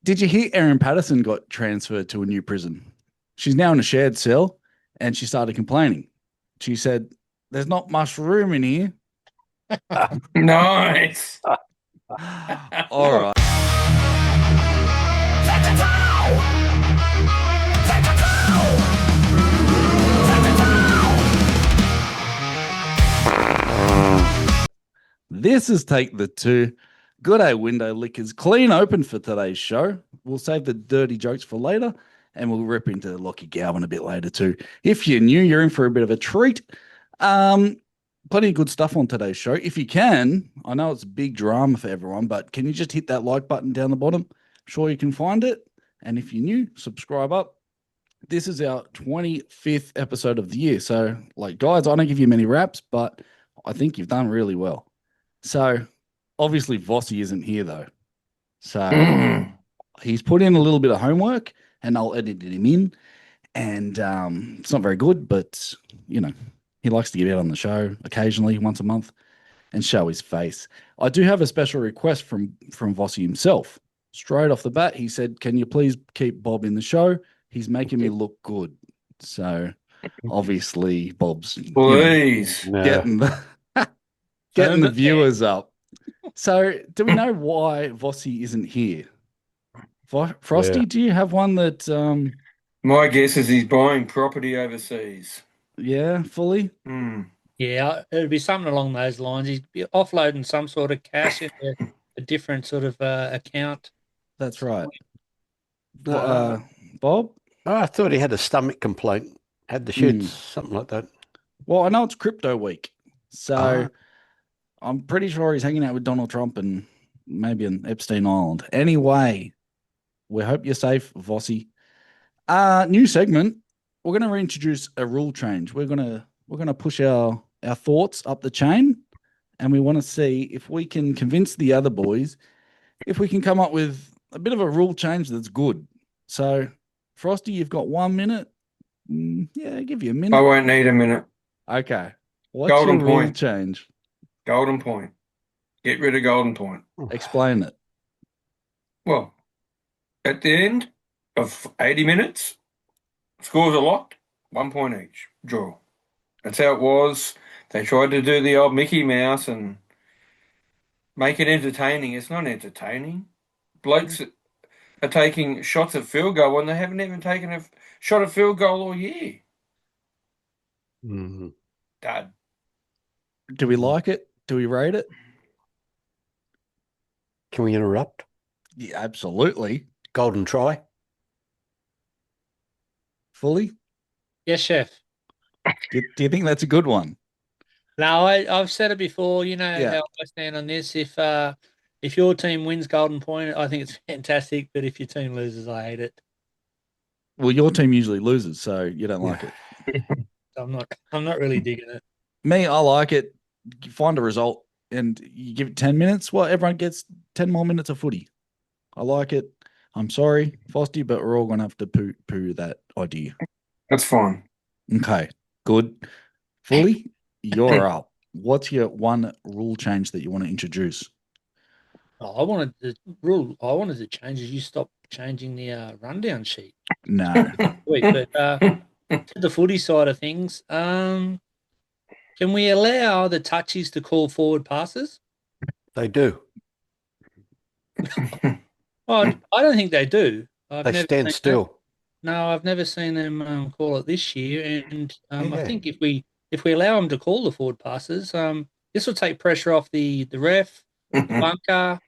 Did you hear Erin Patterson got transferred to a new prison? She's now in a shared cell and she started complaining. She said, "There's not much room in here." Nice. All right. This is Take the Two. Good day, window lickers. Clean open for today's show. We'll save the dirty jokes for later, and we'll rip into Lockie Galvin a bit later too. If you're new, you're in for a bit of a treat. Plenty of good stuff on today's show. If you can, I know it's a big drama for everyone, but can you just hit that like button down the bottom? I'm sure you can find it. And if you're new, subscribe up. This is our 25th episode of the year. So, guys, I don't give you many raps, but I think you've done really well. So, obviously, Vossi isn't here, though. So, he's put in a little bit of homework, and I'll edit him in. And it's not very good, but, he likes to get out on the show occasionally, once a month, and show his face. I do have a special request from Vossi himself. Straight off the bat, he said, "Can you please keep Bob in the show? He's making me look good." So, obviously, Bob's Please. getting the viewers up. So, do we know why Vossi isn't here? Frosty, do you have one that... My guess is he's buying property overseas. Yeah, fully? Yeah, it would be something along those lines. He's offloading some sort of cash into a different sort of account. That's right. Bob? Oh, I thought he had a stomach complaint, had the shits, something like that. Well, I know it's crypto week, so I'm pretty sure he's hanging out with Donald Trump and maybe on Epstein Island. Anyway, we hope you're safe, Vossi. New segment. We're going to reintroduce a rule change. We're going to push our thoughts up the chain, and we want to see if we can convince the other boys, if we can come up with a bit of a rule change that's good. So, Frosty, you've got 1 minute. Yeah, I'll give you a minute. I won't need a minute. Okay. What's Golden your rule point. change? Golden point. Get rid of golden point. Explain it. Well, at the end of 80 minutes, scores are locked, 1 point each. Draw. That's how it was. They tried to do the old Mickey Mouse and make it entertaining. It's not entertaining. Blokes are taking shots at field goal when they haven't even taken a shot at field goal all year. Dad. Do we like it? Do we rate it? Can we interrupt? Yeah, absolutely. Golden try. Fully? Yes, chef. Do you think that's a good one? No, I've said it before. You know Yeah. how I stand on this. If your team wins golden point, I think it's fantastic. But if your team loses, I hate it. Well, your team usually loses, so you don't like it. I'm not really digging it. Me, I like it. You find a result and you give it 10 minutes. Well, everyone gets 10 more minutes of footy. I like it. I'm sorry, Frosty, but we're all going to have to poo that idea. That's fine. Okay, good. Fully, you're up. What's your one rule change that you want to introduce? I wanted to change is you stop changing the rundown sheet. No. Wait, but to the footy side of things, can we allow the touchies to call forward passes? They do. Well, I don't think they do. They stand still. No, I've never seen them call it this year, and I Yeah. think if we allow them to call the forward passes, this will take pressure off the ref, the bunker,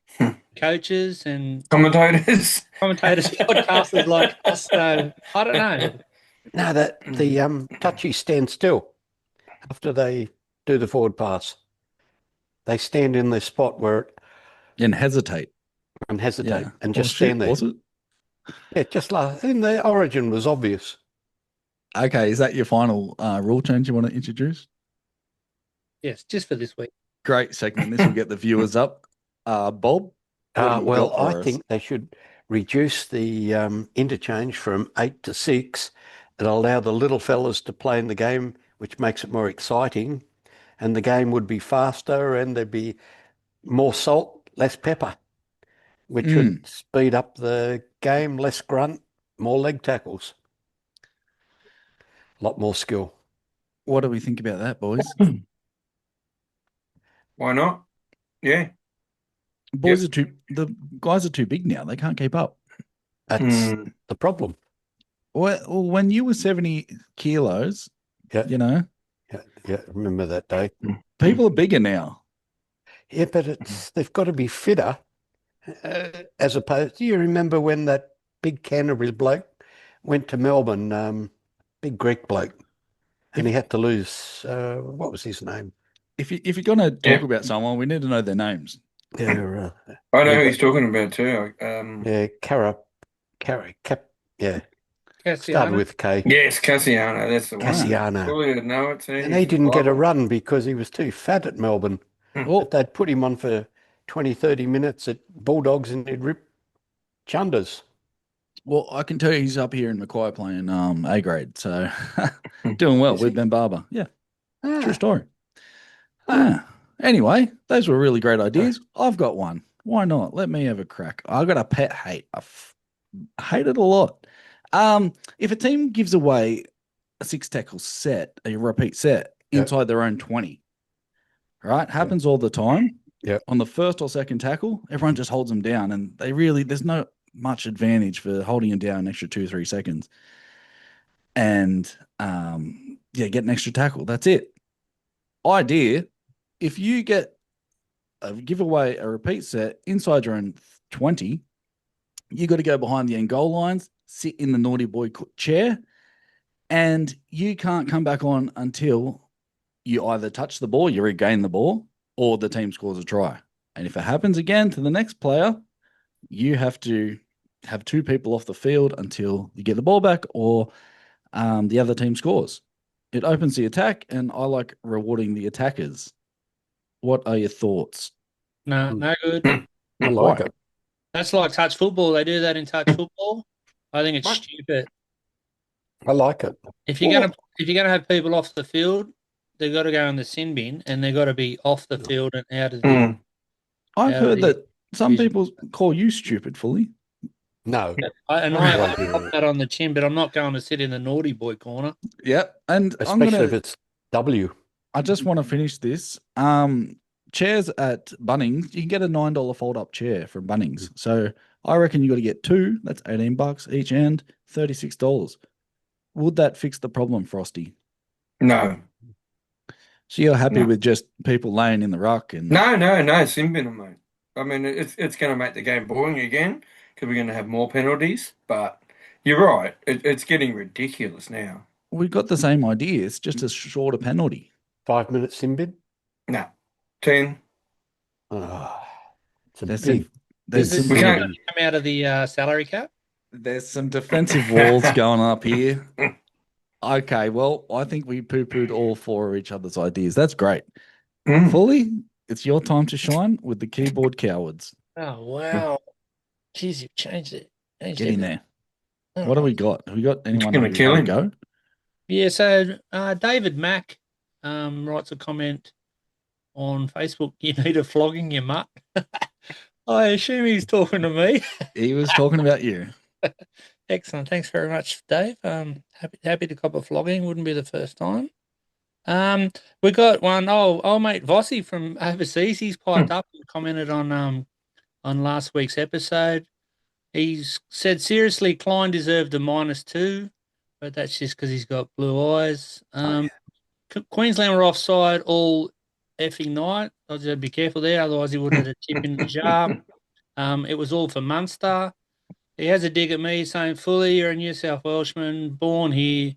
coaches, and Commentators. podcasters like us. So I don't know. No, the touchies stand still after they do the forward pass. They stand in their spot where And hesitate. and hesitate Yeah. and Well, just stand there. Was it? Yeah, just like in the origin was obvious. Okay, is that your final rule change you want to introduce? Yes, just for this week. Great segment. This will get the viewers up. Bob? what do you Well, got for I us? think they should reduce the interchange from 8 to 6 and allow the little fellas to play in the game, which makes it more exciting, and the game would be faster and there'd be more salt, less pepper. which would speed up the game. Less grunt, more leg tackles. A lot more skill. What do we think about that, boys? Why not? Yeah. Boys the guys are too big now. They can't keep up. That's the problem. Well, when you were 70 kilos, Yeah. you know, Yeah, remember that day. people are bigger now. Yeah, but they've got to be fitter. As opposed, do you remember when that big Canterbury bloke went to Melbourne, big Greek bloke, and he had to lose, what was his name? If you're going to talk about someone, we need to know their names. Yeah, I know who he's talking about too. yeah, yeah, started Cassiano. with K. Yes, Cassiano. That's the one. Cassiano. Surely I'd know it. And he didn't get a run because he was too fat at Melbourne. Well, But they'd put him on for 20, 30 minutes at Bulldogs and he'd rip chunders. well, I can tell you he's up here in Mackay playing A grade, so doing well Is with he? Ben Barber. Yeah, Ah, true story. Anyway, those were really great ideas. I've got one. Why not? Let me have a crack. I got a pet hate. I hate it a lot. If a team gives away a 6 tackle set, a repeat set inside their own 20, right? Happens all the time. Yeah. On the first or second tackle, everyone just holds them down, and there's no much advantage for holding them down an extra 2-3 seconds. And get an extra tackle. That's it. Idea: if you give away a repeat set inside your own 20, you got to go behind the end goal lines, sit in the naughty boy chair, and you can't come back on until you either touch the ball, you regain the ball, or the team scores a try. And if it happens again to the next player, you have to have 2 people off the field until you get the ball back or the other team scores. It opens the attack, and I like rewarding the attackers. What are your thoughts? No good. I like Why? it. That's like touch football. They do that in touch football. I think it's stupid. I like it. If you're gonna have people off the field, they've got to go in the sin bin and they've got to be off the field and out of the. I've Out of heard the that some division. people call you stupid, Fully. No. I won't do pop it. that on the chin, but I'm not going to sit in the naughty boy corner. Yep. And Especially if it's W. I just want to finish this. Chairs at Bunnings, you can get a $9 fold-up chair from Bunnings. So I reckon you got to get 2. That's $18 each end, $36. Would that fix the problem, Frosty? No. So you're happy No. with just people laying in the ruck and No, sin bin, mate. I mean, it's going to make the game boring again because we're going to have more penalties. But you're right. It's getting ridiculous now. we've got the same idea. It's just a shorter penalty. 5 minutes sin bin. No. 10. Oh, it's a There's big. some, there's Does some, We can't- come out of the salary cap? there's some defensive walls going up here. Okay, well, I think we poo-pooed all 4 of each other's ideas. That's great. Fully, it's your time to shine with the keyboard cowards. Oh wow! Jeez, you've changed it. Get in there. What do we got? Have we got anyone gonna who kill had a him. go? Yeah. So David Mack writes a comment on Facebook. You need a flogging, you mutt. I assume he's talking to me. He was talking about you. Excellent. Thanks very much, Dave. Happy to cop a flogging. Wouldn't be the first time. We got one. Old mate Vossi from overseas. He's piped up and commented on last week's episode. He's said seriously, Klein deserved a -2, but that's just because he's got blue eyes. Queensland were offside all effing night. I was be careful there, otherwise he would have had a tip in the jar. It was all for Munster. He has a dig at me saying, Fully, you're a New South Welshman, born here,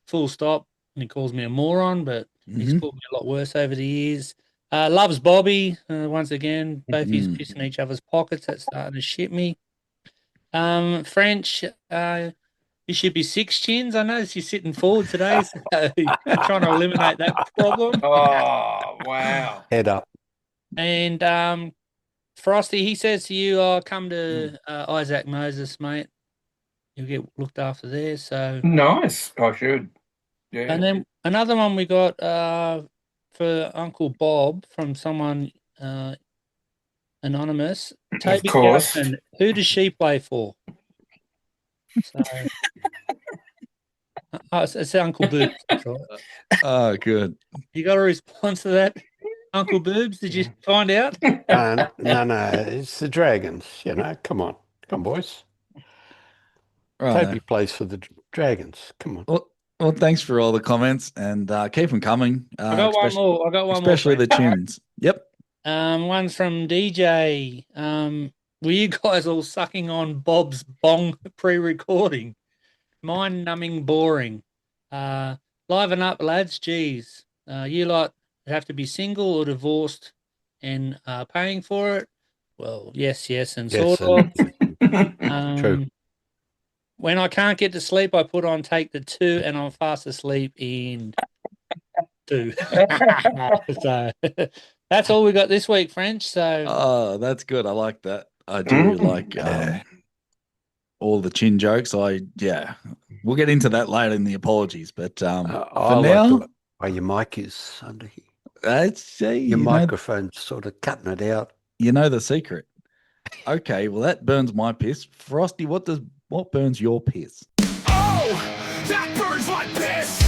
full stop. And he calls me a moron, but he's called me a lot worse over the years. Loves Bobby, once again. Both he's pissing each other's pockets. That's starting to shit me. French, you should be 6 chins. I noticed you're sitting forward today, so I'm trying to eliminate that problem. Oh, wow. Head up. And Frosty, he says to you, come to Isaac Moses, mate. You'll get looked after there. So Nice. I should. Yeah. And then another one we got for Uncle Bob from someone Anonymous. Of Toby course. Galvin, who does she play for? So, it's Uncle Boobs. That's right. Oh, good. You got a response to that, Uncle Boobs? Did you find out? No, it's the Dragons. Come on, boys. Right. Toby plays for the Dragons. Come on. Well, thanks for all the comments and keep them coming. I got one more. Especially the chins. Yep. One's from DJ. Were you guys all sucking on Bob's bong pre-recording? Mind-numbing, boring. Liven up, lads. Geez, you lot have to be single or divorced and paying for it. Well, yes, and Yes, sort of. True. When I can't get to sleep, I put on Take the 2 and I'm fast asleep in 2. So that's all we got this week, French. So Oh, that's good. I like that. I do like all the chin jokes. We'll get into that later in the apologies. But I for like now, the way your mic is under here. your microphone's sort of cutting it out. You know the secret. Okay, well that burns my piss. Frosty, what burns your piss? Oh, that burns my piss.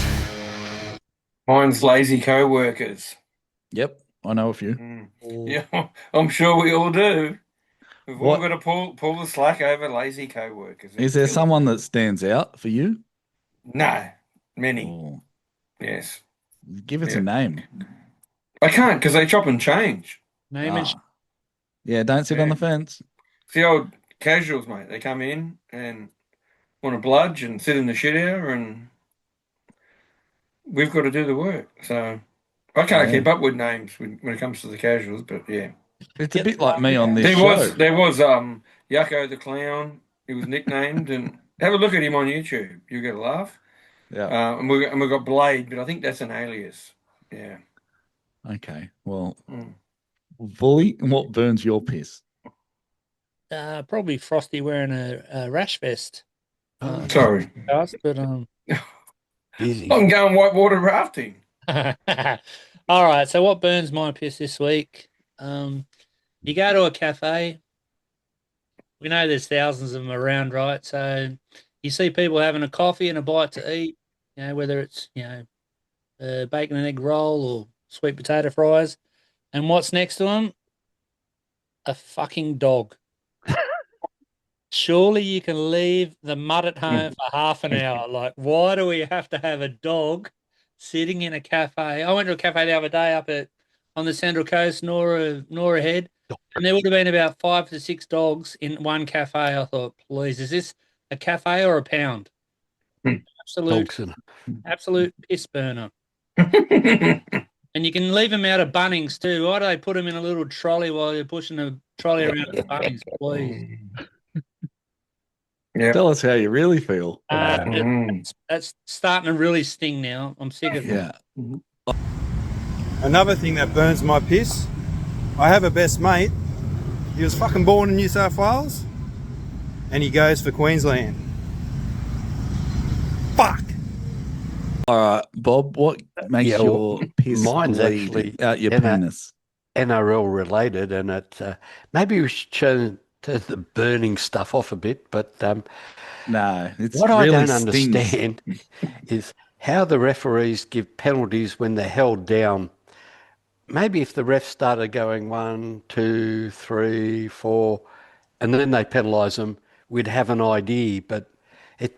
Mine's lazy co-workers. Yep, I know a few. Yeah, I'm sure we all do. We've all What- got to pull the slack over lazy co-workers. Is there someone that stands out for you? No, many. Oh, Yes. give us a name. I can't because they chop and change. name and Yeah, don't sit on the fence. It's the old casuals, mate. They come in and want to bludge and sit in the shit area, and we've got to do the work. So I can't keep up with names when it comes to the casuals, but yeah. It's a bit like me on this There show. was Yucko the Clown. He was nicknamed, and have a look at him on YouTube. You get a laugh. Yeah. And we got Blade, but I think that's an alias. Yeah. Okay. Well, Bully, what burns your piss? probably Frosty wearing a rash vest. Sorry. But Easy. I'm going whitewater rafting. all right. So what burns my piss this week? You go to a cafe. We know there's thousands of them around, right? So you see people having a coffee and a bite to eat. Whether it's a bacon and egg roll or sweet potato fries, and what's next to them? A fucking dog. Surely you can leave the mud at home for half an hour. Like, why do we have to have a dog sitting in a cafe? I went to a cafe the other day up on the Central Coast, Nora Head, and there would have been about 5 to 6 dogs in one cafe. I thought, please, is this a cafe or a pound? Absolute piss burner. And you can leave them out of Bunnings too. Why do they put them in a little trolley while you're pushing a trolley around at Bunnings, please? Yeah. Tell us how you really feel. That's starting to really sting now. I'm sick of it. Yeah. Another thing that burns my piss, I have a best mate. He was fucking born in New South Wales and he goes for Queensland. Fuck. All right, Bob, what makes your piss mine's bleed actually out your penis? NRL related, and it maybe we should turn the burning stuff off a bit, but No, it's what really I don't stings. understand is how the referees give penalties when they're held down. Maybe if the ref started going 1, 2, 3, 4, and then they penalise them, we'd have an idea. But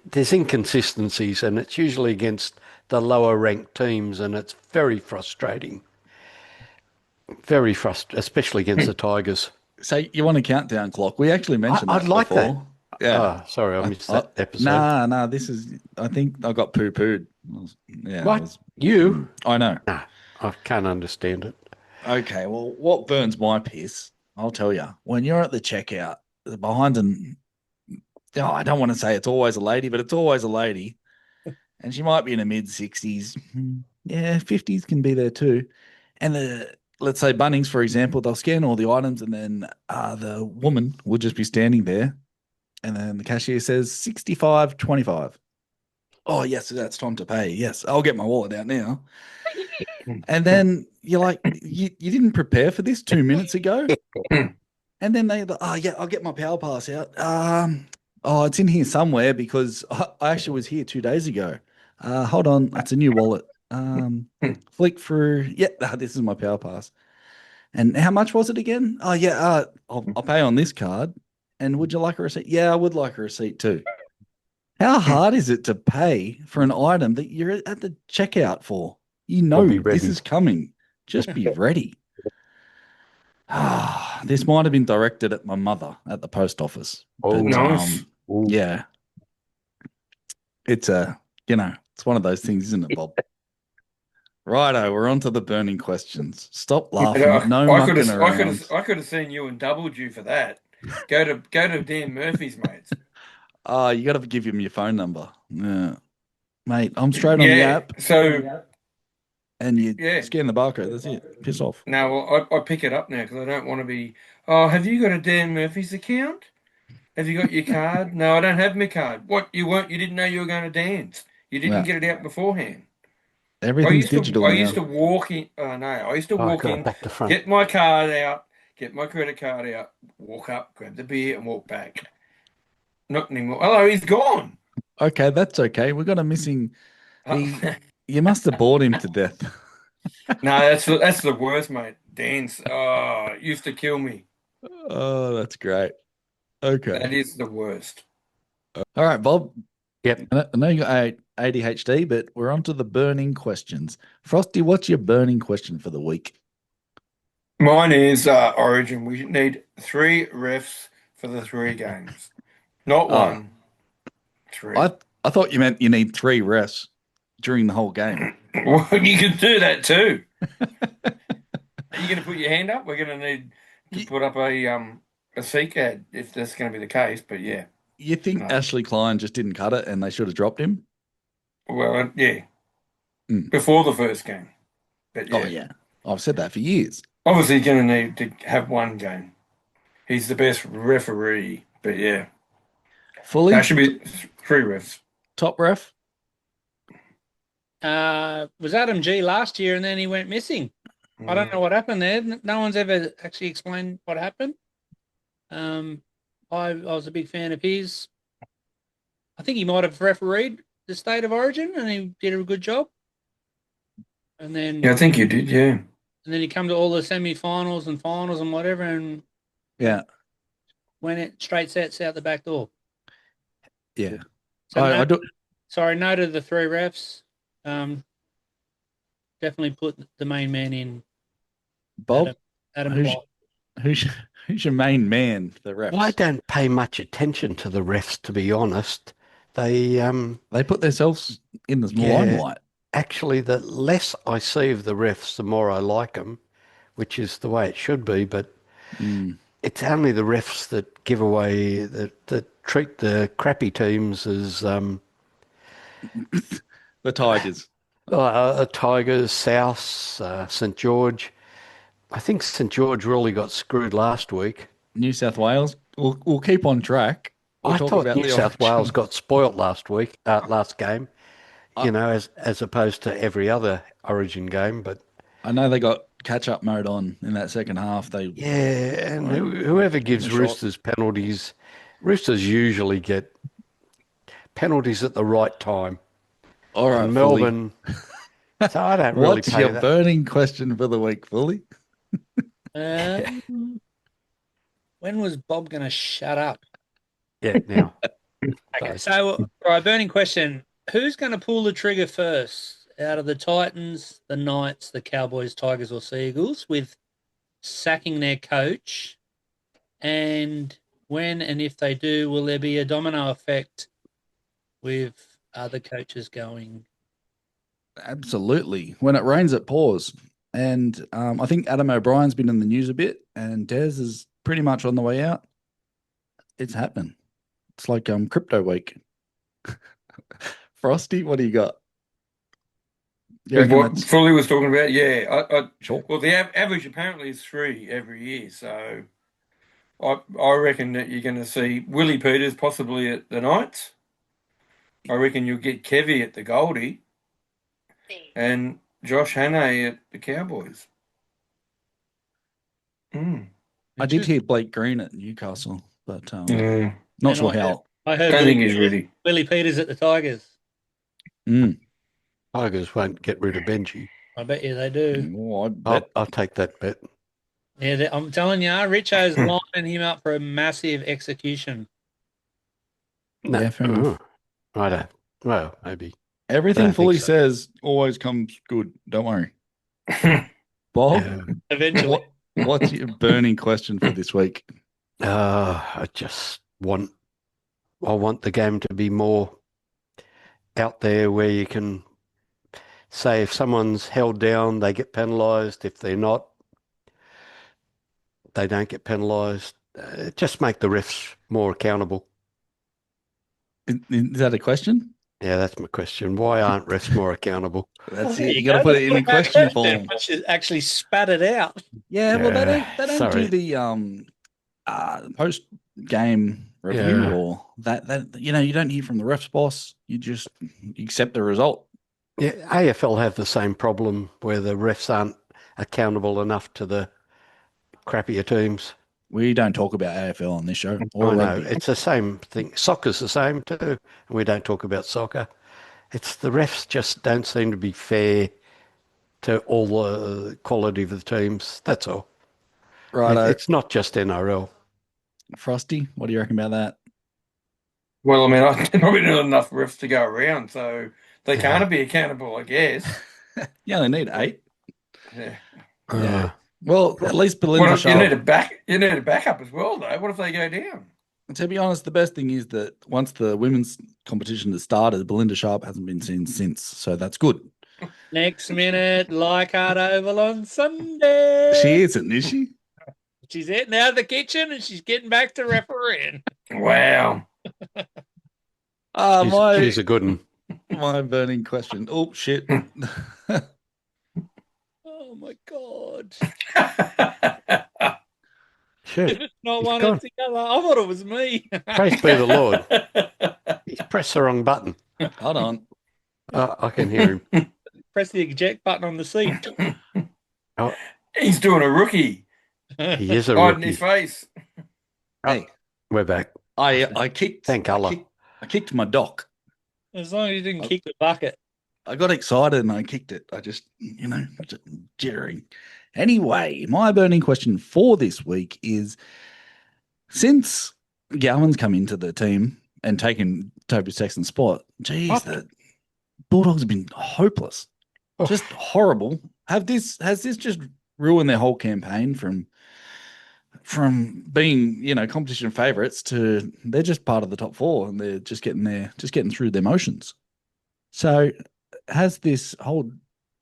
there's inconsistencies, and it's usually against the lower ranked teams, and it's very frustrating. Very frustrating, especially against the Tigers. So you want a countdown clock? We actually mentioned that I'd like before. that. Yeah. Oh, sorry, I missed that episode. Nah, this is, I think I got poo-pooed. Yeah. What? You? I know. Nah, I can't understand it. Okay, well, what burns my piss? I'll tell you. When you're at the checkout, behind I don't want to say it's always a lady, but it's always a lady. And she might be in her mid-60s. Yeah, 50s can be there too. And let's say Bunnings, for example, they'll scan all the items and then the woman will just be standing there. And then the cashier says 65.25. Oh, yes, that's time to pay. Yes, I'll get my wallet out now. And then you're like, you didn't prepare for this 2 minutes ago? And then oh yeah, I'll get my power pass out. Oh, it's in here somewhere because I actually was here 2 days ago. Hold on, it's a new wallet. Flick through. Yeah, this is my power pass. And how much was it again? Oh yeah, I'll pay on this card. And would you like a receipt? Yeah, I would like a receipt too. How hard is it to pay for an item that you're at the checkout for? You know be this ready. is coming. Just be ready. This might have been directed at my mother at the post office. Oh, Nice. Yeah. It's it's one of those things, isn't it, Bob? Righto, we're on to the burning questions. Stop laughing. No mucking around. I could have seen you and doubled you for that. Go to Dan Murphy's, mates. Oh, you got to give him your phone number. Yeah. Mate, I'm straight on the app. So And you yeah. scan the barcode. That's it. Piss off. No, well, I pick it up now because I don't want to be. Oh, have you got a Dan Murphy's account? Have you got your card? No, I don't have my card. What, you weren't? You didn't know you were going to dance. You didn't Yeah. get it out beforehand. Everything's digital I now. used to walk in. Oh no, I used to walk got it in, back to front. get my card out, get my credit card out, walk up, grab the beer, and walk back. Not anymore. Oh, he's gone. Okay, that's okay. We got a missing. You must have bored him to death. No, that's the worst, mate. Dance. Oh, it used to kill me. Oh, that's great. Okay. That is the worst. All right, Bob. Yep. I know you got ADHD, but we're on to the burning questions. Frosty, what's your burning question for the week? Mine is Origin. We need 3 refs for the 3 games, not one. 3. I thought you meant you need 3 refs during the whole game. Well, you can do that too. Are you going to put your hand up? We're going to need to put up a seek ad if that's going to be the case. But yeah. You think No. Ashley Klein just didn't cut it and they should have dropped him? Well, yeah. Mm. Before the first game. But yeah. Oh, yeah. I've said that for years. Obviously, you're going to need to have one game. He's the best referee. But yeah. Fully That should be 3 refs. top ref? Was Adam G last year and then he went missing. I don't know what happened there. No one's ever actually explained what happened. I was a big fan of his. I think he might have refereed the State of Origin and he did a good job. And then Yeah, I think you did, yeah. And then he come to all the semi-finals and finals and whatever and Yeah. went it straight sets out the back door. Yeah. So I do. Sorry, no to the 3 refs. Definitely put the main man in. Bob, Adam who's, Block. who's your main man, the refs? I don't pay much attention to the refs, to be honest. They put themselves in the Yeah. limelight. actually, the less I see of the refs, the more I like them, which is the way it should be. But it's only the refs that give away that treat the crappy teams as The Tigers. Tigers, Souths, St George. I think St George really got screwed last week. New South Wales. We'll keep on track. We'll I talk thought about New the South Origin. Wales got spoilt last game. As opposed to every other Origin game. But I know they got catch-up mode on in that second half. and whoever gives shot. Roosters penalties, Roosters usually get penalties at the right time. Oh, All right, And Fully. Melbourne. So I don't really What's pay your that. burning question for the week, Fully? When was Bob going to shut up? Yeah, now. Okay, so all right, burning question: who's going to pull the trigger first out of the Titans, the Knights, the Cowboys, Tigers, or Seagulls with sacking their coach? And when and if they do, will there be a domino effect with other coaches going? Absolutely. When it rains, it pours. And I think Adam O'Brien's been in the news a bit, and Des is pretty much on the way out. It's happening. It's like crypto week. Frosty, what do you got? You reckon What that's- Fully was talking about, yeah. Sure. Well, the average apparently is 3 every year, so I reckon that you're going to see Willie Peters possibly at the Knights. I reckon you'll get Kevy at the Goldie and Josh Hannay at the Cowboys. I did hear Blake Green at Newcastle, but Yeah. not And sure how. I heard Don't think he's ready. Willie Peters at the Tigers. Mm. Tigers won't get rid of Benji. I bet you they do. Oh, I bet. I'll take that bet. Yeah, I'm telling you, Richo's lining him up for a massive execution. Yeah, fair enough. I don't. Well, maybe. Everything think Fully so. says always comes good. Don't worry. Bob, Yeah. Eventually. what's your burning question for this week? I just want the game to be more out there where you can say if someone's held down, they get penalised. If they're not, they don't get penalised. Just make the refs more accountable. Is that a question? Yeah, that's my question. Why aren't refs more accountable? That's it. You got to put it in a question form. Once you actually spat it out. Yeah, well, they Yeah, don't do sorry. the post game review Yeah. or that you don't hear from the ref's boss. You just accept the result. Yeah, AFL have the same problem where the refs aren't accountable enough to the crappier teams. We don't talk about AFL on this show. I Or know, rugby. it's the same thing. Soccer's the same too, and we don't talk about soccer. It's the refs just don't seem to be fair to all the quality of the teams. That's all. Right, It's not just NRL. Frosty, what do you reckon about that? Well, I mean, I probably not enough refs to go around, so they Yeah. can't be accountable, I guess. You only need 8. Yeah. Yeah. Well, at least Belinda Well, Sharp. you need a backup as well, though. What if they go down? To be honest, the best thing is that once the women's competition has started, Belinda Sharp hasn't been seen since, so that's good. Next minute, Leichhardt Oval on Sunday. She isn't, is she? She's heading out of the kitchen and she's getting back to refereeing. Wow. She's a good one. My burning question. Oh shit! Oh my God. Shit. It's not He's one gone. or the other. I thought it was me. Praise be the Lord. He's pressed the wrong button. Hold on. I can hear him. Press the eject button on the seat. He's doing a rookie. He is a Hiding rookie. his face. Hey, We're back. I kicked. Thank Allah. I kicked my dock. As long as you didn't kick the bucket. I got excited and I kicked it. I just, just jittering. Anyway, my burning question for this week is, since Galvin's come into the team and taken Toby Sexton's spot, geez, the Bulldogs have been hopeless, Oh. just horrible. Has this just ruined their whole campaign from being competition favourites to they're just part of the top 4 and they're just getting through their motions. So has this whole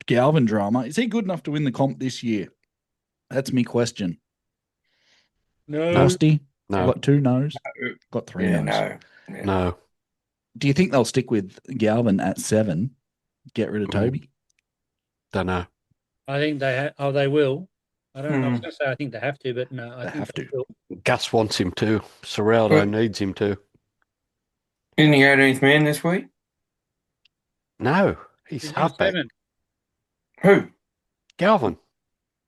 Galvin drama, is he good enough to win the comp this year? That's me question. No. Nasty? No. Got 2 no's? Got 3 Yeah, no's. no. Yeah. No. Do you think they'll stick with Galvin at 7, get rid of Toby? Don't know. I think they will. I don't know. I was Hmm. going to say I think they have to, but no, I They think have they to. will. Gus wants him to. Serraldo Well- needs him to. Isn't he 18th man this week? No. He's He's halfback. 7. Who? Galvin.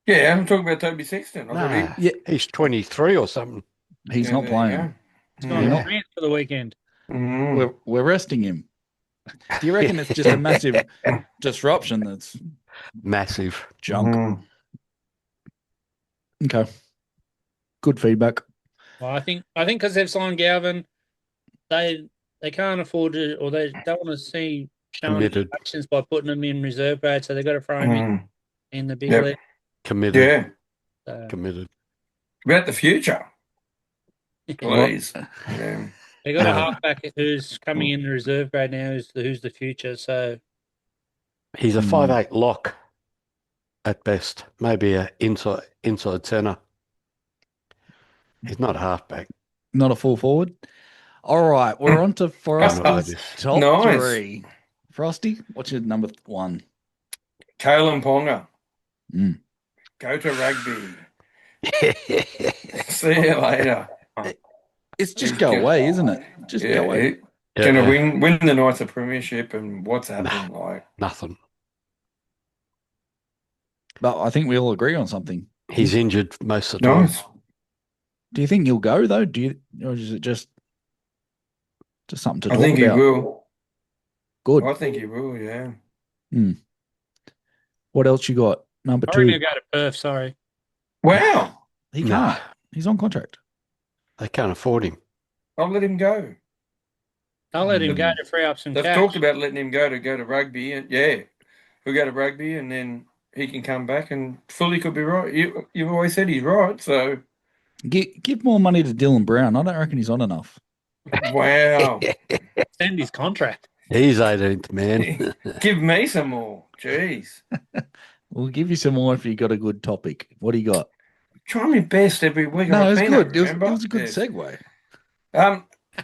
Yeah, I'm talking about Toby Sexton. I thought Nah. Yeah. He's 23 or something. He's Yeah, not there you playing. go. He's gone You're to not- France for the weekend. Mm. We're resting him. Do you reckon it's just a massive disruption that's Massive. junk? Mm. Okay. Good feedback. Well, I think because they've signed Galvin, they can't afford to, or they don't want to see showing Committed. actions by putting them in reserve grade, so they've got to throw him Mm. in the big Yep. league. Committed. Yeah. So, Committed. About the future, please. Yeah. they got a No. halfback who's coming in the reserve grade now, who's the future. So He's a Hmm. 5'8" lock at best. Maybe a inside centre. He's not a halfback. Not a full forward. All right, we're on to Frosty's this. top Nice. 3. Frosty, what's your number 1? Kalen Ponga. Mm. Go to rugby. See you later. It's just go away, isn't it? Just go away. Going to win the Knights of Premiership, and what's happened? Like, Nothing. But I think we all agree on something. He's injured most of the time. nice. Do you think he'll go though? Or is it just something to I talk think about? he will. Good. I think he will, yeah. What else you got? Number I reckon 2. he'll go to Perth. Sorry. Wow. He No. can't. He's on contract. They can't afford him. I'll let him go. I'll let him go to free up some They've cash. talked about letting him go to rugby, and yeah, he'll go to rugby, and then he can come back. And Fully could be right. You've always said he's right. So Give more money to Dylan Brown. I don't reckon he's on enough. wow, Send his contract. He's 18th man. give me some more. Jeez, We'll give you some more if you got a good topic. What do you got? try my best every week. No, on it was Peanut, good. It remember? was a good Yes. segue.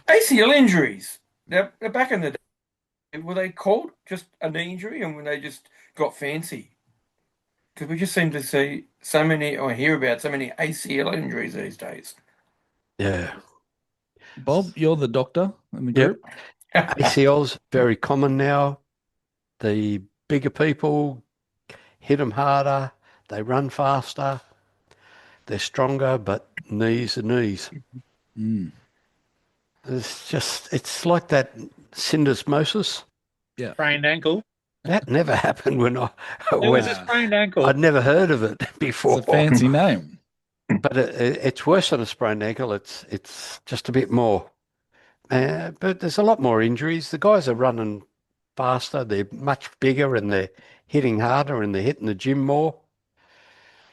ACL injuries. Now, back in the day, were they called just an injury, and when they just got fancy? Because we just seem to see so many, or hear about so many ACL injuries these days. Yeah. Bob, you're the doctor in the Yep. group. ACL's very common now. The bigger people hit them harder. They run faster. They're stronger, but knees are knees. Mm. It's like that syndesmosis. Yeah. Sprained ankle. That never happened when It was a sprained ankle. I'd never heard of it It's before. a fancy name. But it's worse than a sprained ankle. It's just a bit more. But there's a lot more injuries. The guys are running faster. They're much bigger and they're hitting harder and they're hitting the gym more.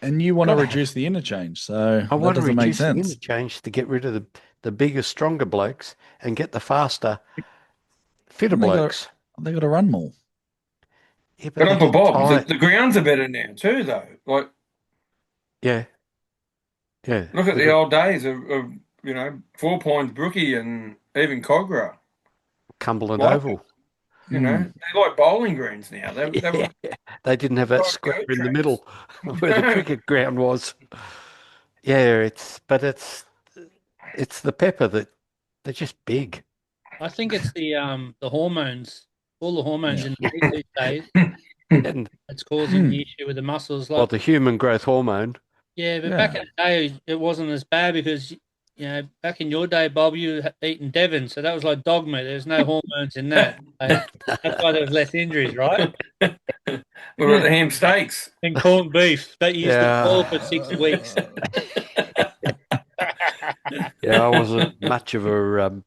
And you want to Gotta reduce the interchange, so I that want to doesn't make reduce the sense. interchange to get rid of the bigger, stronger blokes and get the faster, fitter And they got- blokes. They got to run more. Yeah, But they Uncle get Bob, tired. the grounds are better now too, though. Like, Yeah. look at the old days of 4 Pines Brookie and even Cogra. Cumberland Like, Oval. You know, they're like bowling greens now. They were They didn't have that like square goat in the tracks. middle where the No. cricket ground was. Yeah, it's the pepper that they're just big. I think it's the hormones, all the hormones in the meat these days. And It's causing the issue with the muscles. Like, the human growth hormone. yeah, but back in the day, it wasn't as bad because back in your day, Bob, you were eating Devon, so that was like dog meat. There's no hormones in that. So that's why there was less injuries, right? What about the ham steaks? And corned beef that you used to Yeah. boil for 6 weeks. Yeah, I wasn't much of a.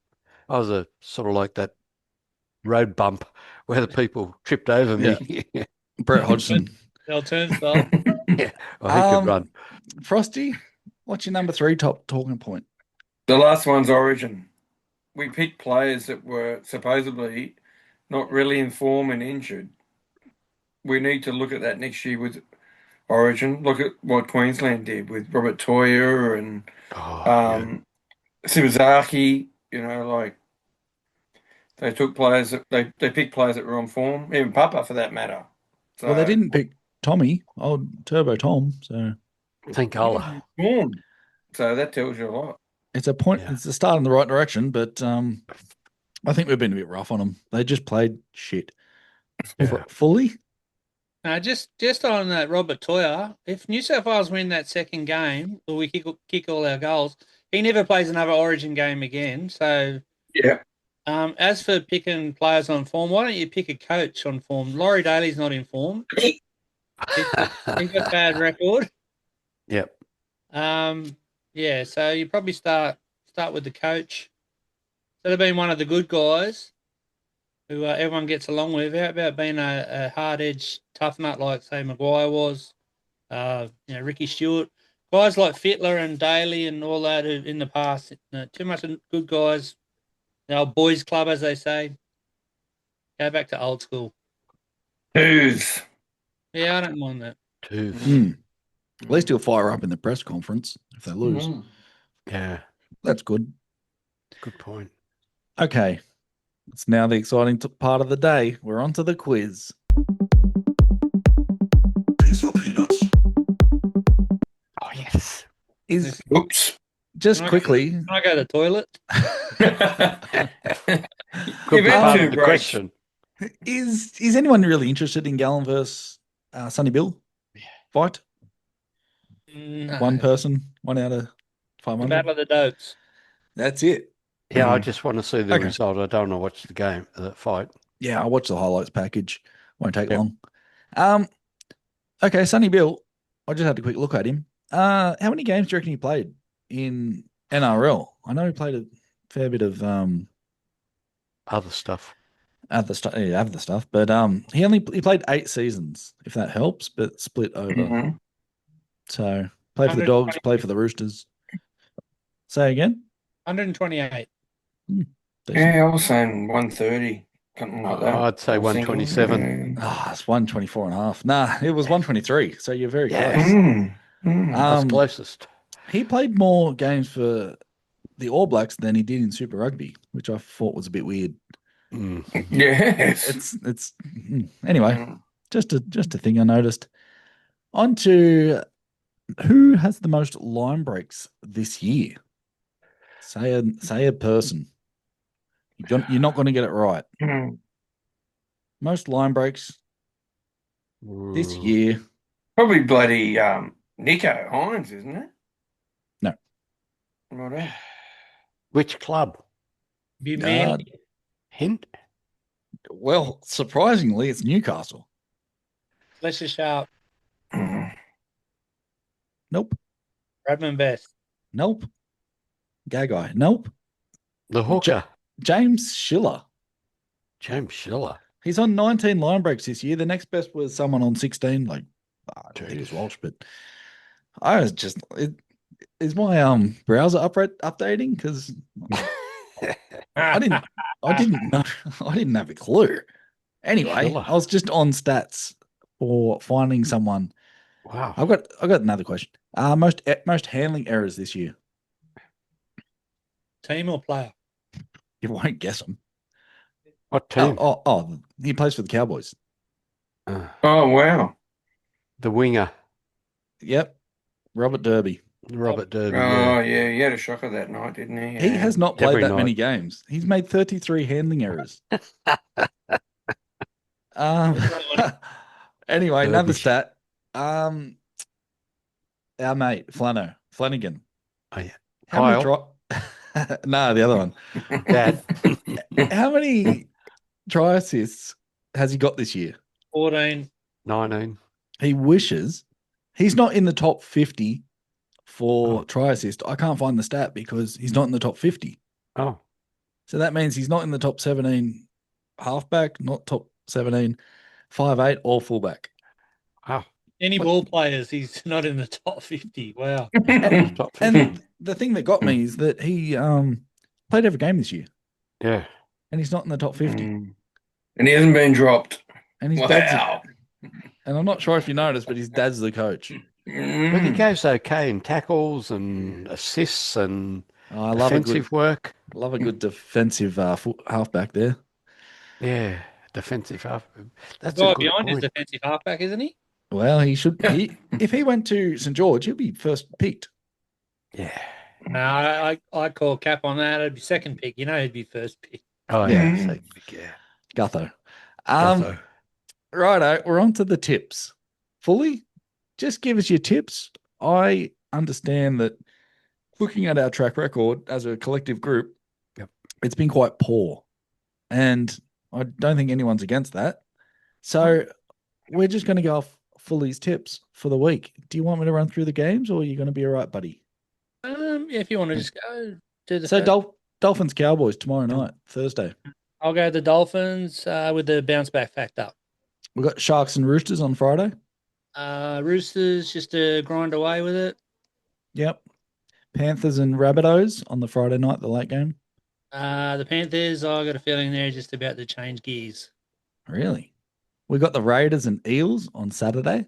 I was a sort of like that road bump where the people tripped over me. Brett Hodgson. They'll turnstile. Yeah, he could run. Frosty, what's your number 3 top talking point? The last one's Origin. We picked players that were supposedly not really in form and injured. We need to look at that next year with Origin. Look at what Queensland did with Robert Toyer and Sibazaki. They took players that they picked players that were on form, even Papa for that matter. So, Well, they didn't pick Tommy, old Turbo Tom. So Thank Allah. form. So that tells you a lot. it's a point. Yeah. It's a start in the right direction, but I think we've been a bit rough on them. They just played shit. Yeah. Fully. Just on that Robert Toyer, if New South Wales win that second game, or we kick all our goals, he never plays another Origin game again. So, Yeah. as for picking players on form, why don't you pick a coach on form? Laurie Daly's not in form. He's got a bad record. Yep. Yeah, so you probably start with the coach. Instead of being one of the good guys who everyone gets along with, how about being a hard-edged tough nut like, say, Maguire was, Ricky Stewart, guys like Fittler and Daly and all that who in the past, too much good guys, the old boys club, as they say. Go back to old school. Who's? Yeah, I don't mind that. At least he'll fire up in the press conference if they lose. Yeah. That's good. Good point. Okay. It's now the exciting part of the day. We're on to the quiz. Oh, yes. Oops. Just quickly. Can I go to the toilet? Good You've had part two of the breaks. question. Is anyone really interested in Galvin versus Sonny Bill fight? No. One person, 1 out of The 500. Battle of the Dokes. That's it. Yeah, I just want to see the Okay. result. I don't want to watch the game, the fight. Yeah, I watched the highlights package. Won't take Yep. long. Okay, Sonny Bill. I just had a quick look at him. How many games do you reckon he played in NRL? I know he played a fair bit of Other stuff. other stuff, but he played 8 seasons, if that helps, but split over. Mhm. So played for the Dogs, played for the Roosters. Say again. 128. Decent. Yeah, I was saying 130, something like that. I'd say I was thinking, 127. Ah, it's 124 and a half. Nah, it was 123. So you're very Yes. close. That's closest. He played more games for the All Blacks than he did in Super Rugby, which I thought was a bit weird. Yes. It's anyway, just a thing I noticed. On to who has the most line breaks this year? Say a person. You're not going to get it right. Mm. Most line breaks this year. Probably bloody Nico Hines, isn't it? No. Right. Which club? Be man. Hint? Well, surprisingly, it's Newcastle. Let's just shout. Nope. Bradman Best. Nope. Gagai. Nope. The hooker. James Schiller. James Schiller. He's on 19 line breaks this year. The next best was someone on 16. Like, I don't think it was Walsh, but I was just. Is my browser updating? Because I didn't know. I didn't have a clue. Anyway, Schiller. I was just on stats for finding someone. Wow. I've got another question. Most handling errors this year. Team or player? You won't guess them. What team? Oh, he plays for the Cowboys. Oh, wow. The winger. Yep. Robert Derby. Robert Derby. Oh, Yeah. yeah. He had a shocker that night, didn't he? He has not played Every that night. many games. He's made 33 handling errors. Anyway, Derby. another stat. Our mate Flanagan. Oh, yeah. How many Kyle. No, the other one. Dad. How many try assists has he got this year? 14. 19. He wishes he's not in the top 50 for try assist. I can't find the stat because he's not in the top 50. Oh. So that means he's not in the top 17 halfback, not top 17 5'8" or fullback. Wow. Any ball players, he's not in the top 50. Wow. Top 50. And the thing that got me is that he played every game this year Yeah. and he's not in the top 50. And he hasn't been dropped. And his Wow. dad's and I'm not sure if you noticed, but his dad's the coach. But he goes okay in tackles and assists and I love defensive work. a good defensive halfback there. Yeah. Defensive half. That's The guy a good behind is point. defensive halfback, isn't he? Well, he should. If he went to St George, he'll be first picked. Yeah. No, I call cap on that. It'd be second pick. You know, he'd be first pick. Oh, Yeah. yeah. Yeah. Gutho. Gutho. Righto, we're on to the tips. Fully, just give us your tips. I understand that looking at our track record as a collective group, Yep. It's been quite poor. And I don't think anyone's against that. So we're just going to go off Fully's tips for the week. Do you want me to run through the games or are you going to be all right, buddy? Yeah, if you want to just go do the So first. Dolphins Cowboys tomorrow night, Thursday. I'll go the Dolphins with the bounce back factor. We've got Sharks and Roosters on Friday. Roosters just to grind away with it. Yep. Panthers and Rabbitohs on the Friday night, the late game. The Panthers, I got a feeling they're just about to change gears. Really? We got the Raiders and Eels on Saturday.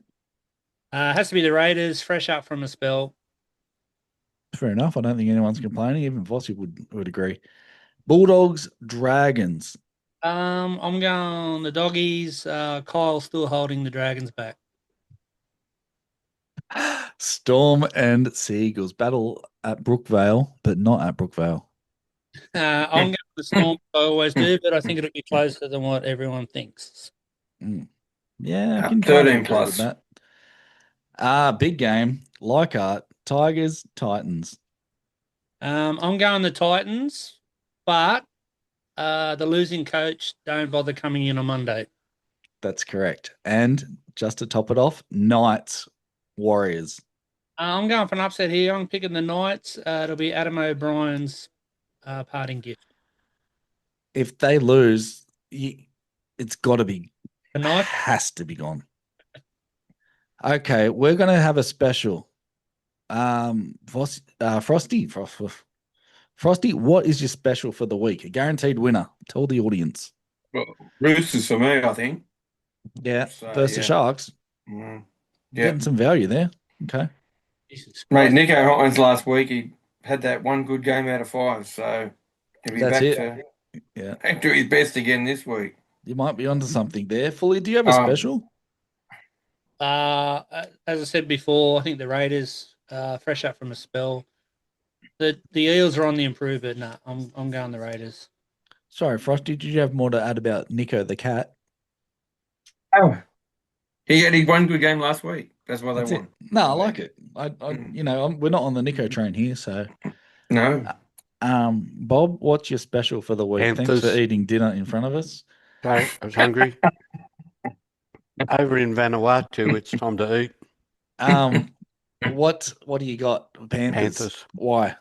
Has to be the Raiders, fresh up from a spell. Fair enough. I don't think anyone's complaining. Even Vossi would agree. Bulldogs, Dragons. I'm going the Doggies. Kyle's still holding the Dragons back. Storm and Seagulls. Battle at Brookvale, but not at Brookvale. I'm going the Storm. I always do, but I think it'll be closer than what everyone thinks. Yeah, I can 13 agree with plus. that. Big game. Leichhardt, Tigers, Titans. I'm going the Titans, but the losing coach don't bother coming in on Monday. That's correct. And just to top it off, Knights, Warriors. I'm going for an upset here. I'm picking the Knights. It'll be Adam O'Brien's parting gift. If they lose, it's got to be, The knife? has to be gone. Okay, we're going to have a special. Frosty, what is your special for the week? A guaranteed winner. Tell the audience. Well, Roosters for me, I think. Yeah, So, versus yeah. Sharks. Mm. Getting some value there. Okay. Jesus Mate, Christ. Nico Hopkins last week, he had that one good game out of 5, so he'll be That's back it. to back to his best again this week. You might be onto something there. Fully, do you have a special? As I said before, I think the Raiders, fresh up from a spell. The Eels are on the improve, but no, I'm going the Raiders. Sorry, Frosty, did you have more to add about Nico the cat? Oh. He had his one good game last week. That's why they That's won. it. No, I like it. We're not on the Nico train here, so. No. Bob, what's your special for the week? Thanks Panthers. for eating dinner in front of us. Sorry, I was hungry. Over in Vanuatu, it's time to eat. What do you got? Panthers. Why?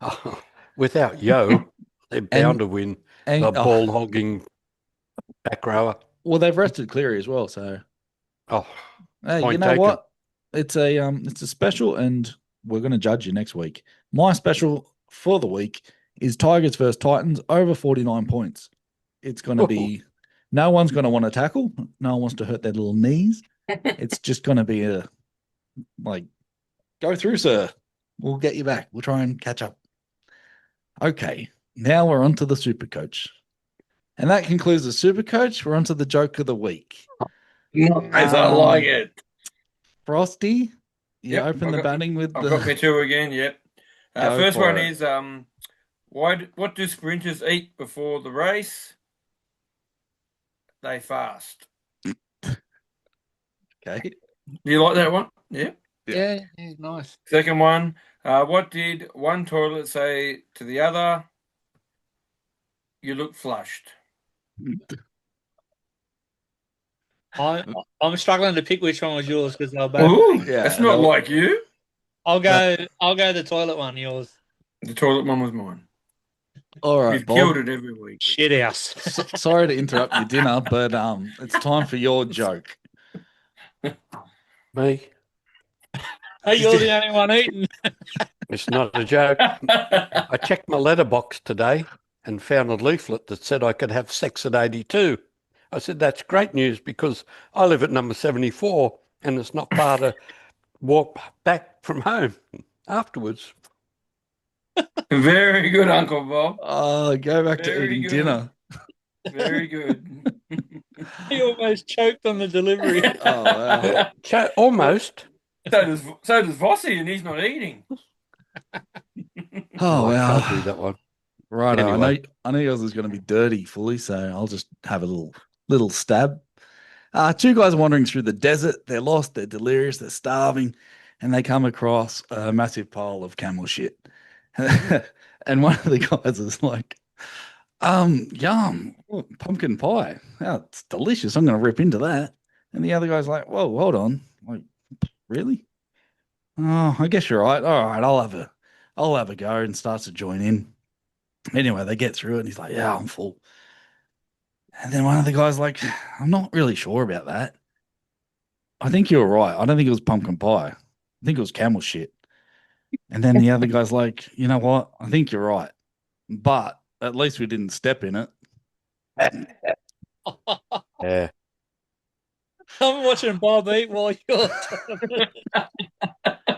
Oh, without Yo, they're bound to win. The ball hogging back rower. Well, they've rested Cleary as well, so. Oh, Hey, you know what? It's a special, and we're going to judge you next week. My special for the week is Tigers versus Titans over 49 points. It's going to be, no one's going to want to tackle. No one wants to hurt their little knees. It's just going to be go through, sir. We'll get you back. We'll try and catch up. Okay, now we're on to the Super Coach. And that concludes the Super Coach. We're on to the Joke of the Week. Nice, I like it. Frosty, you open the batting with I've got me two again, yep. First one is, what do sprinters eat before the race? They fast. Okay. Do you like that one? Yeah. Yeah, nice. Second one, what did one toilet say to the other? You look flushed. I'm struggling to pick which one was yours because they're both. Ooh, that's not like you. I'll go the toilet one. Yours. The toilet one was mine. All right, You've Bob. killed it every week. Shit house. Sorry to interrupt your dinner, but it's time for your joke. Me? Hey, you're the only one eating. It's not a joke. I checked my letterbox today and found a leaflet that said I could have sex at 82. I said, that's great news because I live at number 74 and it's not far to walk back from home afterwards. Very good, Uncle Bob. Oh, go back to Very eating good. dinner. Very good. He almost choked on the delivery. Oh, wow. Almost. So does Vossi, and he's not eating. Oh, I wow. can't do that one. Right, Anyway. I know yours is going to be dirty fully, so I'll just have a little stab. Two guys are wandering through the desert. They're lost, they're delirious, they're starving, and they come across a massive pile of camel shit. And one of the guys is like, yum, pumpkin pie. Oh, it's delicious. I'm going to rip into that. And the other guy's like, whoa, hold on. Like, really? Oh, I guess you're right. All right, I'll have a go, and starts to join in. Anyway, they get through it, and he's like, yeah, I'm full. And then one of the guys like, I'm not really sure about that. I think you're right. I don't think it was pumpkin pie. I think it was camel shit. And then the other guy's like, you know what? I think you're right. But at least we didn't step in it. Yeah. I'm watching Bob eat while you're.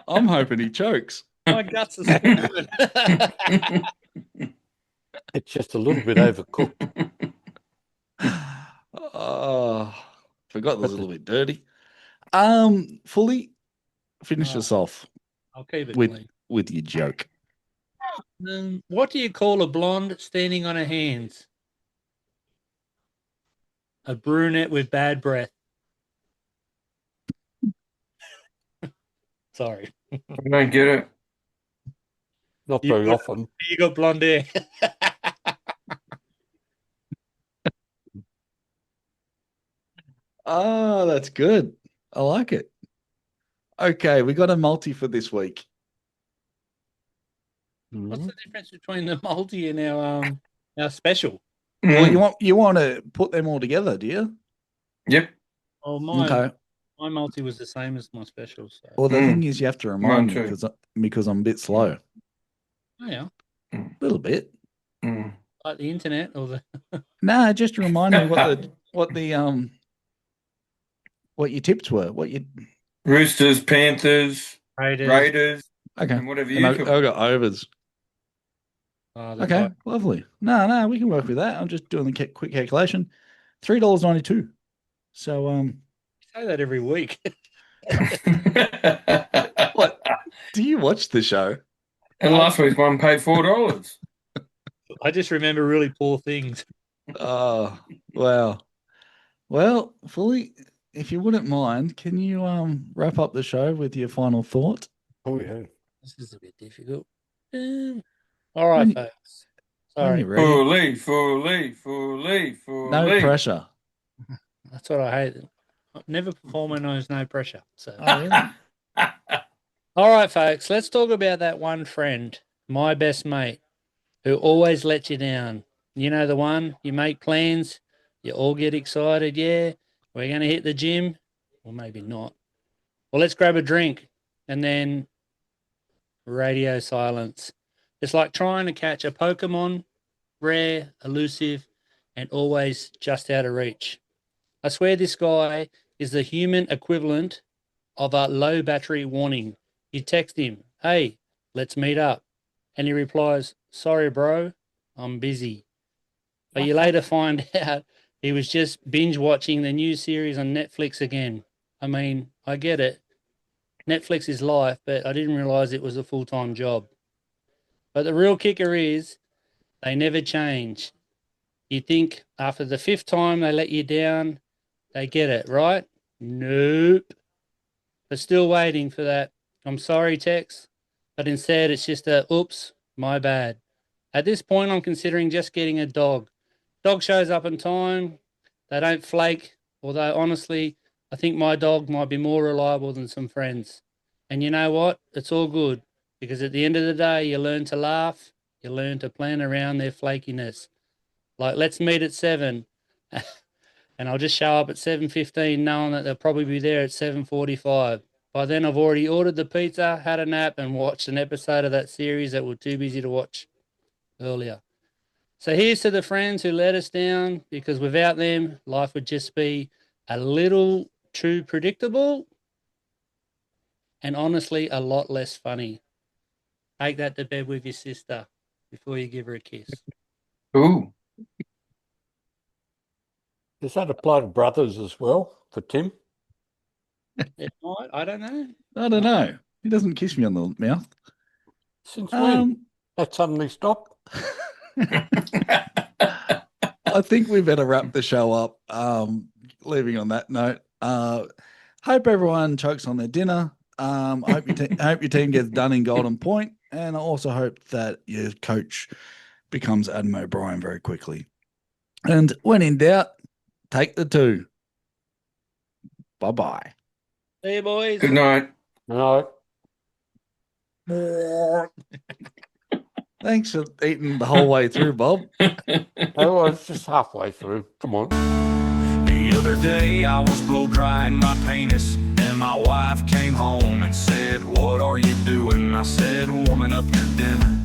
I'm hoping he chokes. My guts are screaming. It's just a little bit overcooked. Oh, forgot it was a little bit dirty. Fully finish us off I'll keep it with clean. with your joke. What do you call a blonde standing on her hands? A brunette with bad breath. Sorry. I don't get it. Not You very got- often. You got blonde hair. Oh, that's good. I like it. Okay, we got a multi for this week. What's Mhm. the difference between the multi and our special? Well, Mm. you want to put them all together, do you? Yep. Oh, Okay. my multi was the same as my special. So, Well, the Mm. thing is, you have to Mine remind me too. because I'm a bit slow, oh yeah, a little bit. Mm. like the internet or the. Nah, just to remind me what your tips were. What you Roosters, Panthers, Raiders. Raiders, okay? and whatever And you I took. got overs. The Okay, type. lovely. No, we can work with that. I'm just doing the quick calculation. $3.92. So You say that every week. what? Do you watch the show? And last week's one paid $4. I just remember really poor things. Oh, wow. Well, Fully, if you wouldn't mind, can you wrap up the show with your final thought? Oh, yeah. This is a bit difficult. All right, When- folks. When Sorry, you're ready. Fully. No pressure. that's what I hate. I never perform when there's no pressure. So, Oh, really? all right, folks. Let's talk about that one friend, my best mate, who always lets you down. You know the one. You make plans. You all get excited. Yeah, we're going to hit the gym. Or maybe not. Well, let's grab a drink. And then radio silence. It's like trying to catch a Pokemon, rare, elusive, and always just out of reach. I swear this guy is the human equivalent of a low battery warning. You text him, hey, let's meet up. And he replies, sorry, bro, I'm busy. But you later find out he was just binge watching the new series on Netflix again. I mean, I get it. Netflix is life, but I didn't realize it was a full-time job. But the real kicker is they never change. You think after the 5th time they let you down, they get it, right? Nope. They're still waiting for that. I'm sorry, text. But instead, it's just a, oops, my bad. At this point, I'm considering just getting a dog. Dog shows up on time. They don't flake. Although, honestly, I think my dog might be more reliable than some friends. And you know what? It's all good. Because at the end of the day, you learn to laugh. You learn to plan around their flakiness. Like, let's meet at 7. And I'll just show up at 7:15 knowing that they'll probably be there at 7:45. By then, I've already ordered the pizza, had a nap, and watched an episode of that series that we're too busy to watch earlier. So here's to the friends who let us down, because without them, life would just be a little too predictable and honestly a lot less funny. Take that to bed with your sister before you give her a kiss. Ooh. Does that apply to brothers as well for Tim? It might, I don't know. I don't know. He doesn't kiss me on the mouth. Since when? That suddenly stopped? I think we better wrap the show up. Leaving on that note. Hope everyone chokes on their dinner. I hope your team gets done in Golden Point, and I also hope that your coach becomes Adam O'Brien very quickly. And when in doubt, take the 2. Bye-bye. See you, boys. Good night. No. Thanks for eating the whole way through, Bob. Oh, it's just halfway through. Come on. The other day I was blow drying my penis, and my wife came home and said, what are you doing? I said, warming up your dinner.